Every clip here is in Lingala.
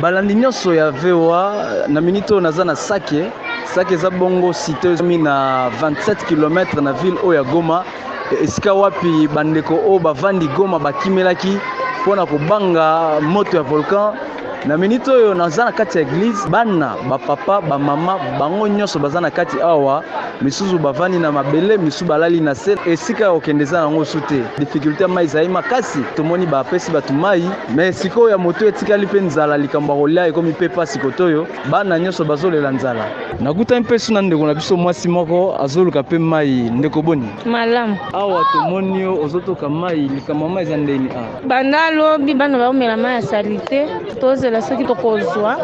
balandi nyonso ya VOA na minito naza na Sake za bongo cité na 27 km na ville oya Goma esika wapi bandeko o bavandi Goma bakimelaki pona kobanga moto ya volcan. Na minito oyo naza na kati ya église bana bapapa bamama bango nyonso baza na kati awa misusu bavandi na mabele misusu balali na se esika okendeza nango sute difficulté mai ezali makasi tomoni bapesi bato mai mais sikoyo ya moto etikali mpe nzala likambo ya kolia ekomi mpe pasi kotoyo bana nyonso bazolela nzala. Nakutani mpe suna ndeko na biso mwasi moko azoluka mpe mai. Ndeko boni malamu awa tomoni yo ozotoka mai likambo mai eza ndeni awa banda lobi bana baomela mai ya salite tozela soki tokozwa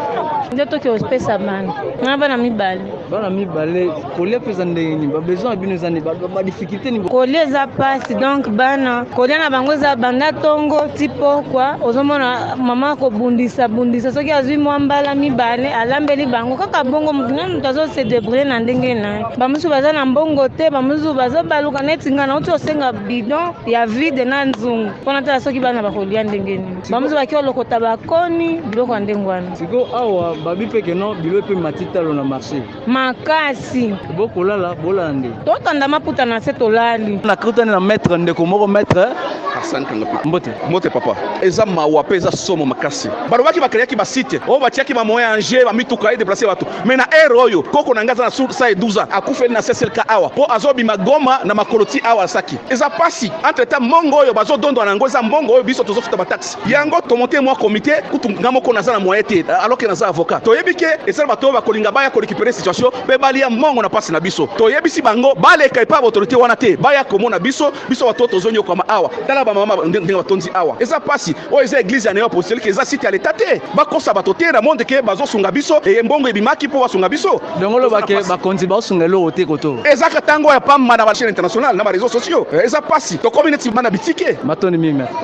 nde toki opesa bana na bana mibale kolia pesa ndeni ba besoin ya bino ezani ba difficulté ni kolia eza pasi donc bana kolia na bango eza banda tongo tipo kwa ozomona mama kobundisa soki azwi mwa mbala mibale alambeli bango kaka bongo mutu azo se débrouiller na ndenge na bamusu baza na mbongo te bamusu bazobaluka neti nga na uti osenga bidon ya vide na nzungu mpona tala soki bana bakolia ndenge nini bamusu baki olokota bakoni biloko ya ndenge wana siko awa babi mpe keno bilo mpe matitalo na marché makasi bokolala bolala nde totanda maputa na se tolali nakutani na maître ndeko moko maître Hassan Kangapi mbote papa eza mawa pe eza somo makasi balobaki bakaliaki basite oyo batiaki bamoya anje bamituka edeplace bato me na ere oyo koko na ngaza na sa 12 akufeli na seselka awa po azobima Goma na makoloti awa asaki eza pasi entre temps mbongo oyo bazodondwa nango eza mbongo oyo biso tozofuta bataxi yango tomonte mwa komite kutu nga moko naza na moyen te alors que naza avocat toyebi ke esala bato oyo bakolinga baya korécupérer situation mpe balia mbongo na pasi na biso toyebisi bango baleka epa baautorité wana te baya komona biso bato tozonyokama awa tala bamama ndenge batondi awa eza pasi oyo eza église ya néo-apostolique eza site ya leta te bakosa bato te na monde ke bazosunga biso mbongo ebimaki mpo basunga biso dongolo bakonzi baosunga eloko te koto ezaka ntango ya pamba na bachaîne internationale na bareseau sociaux eza pasi tokomi neti bana bitike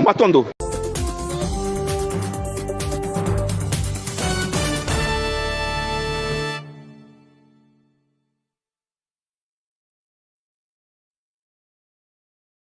matondo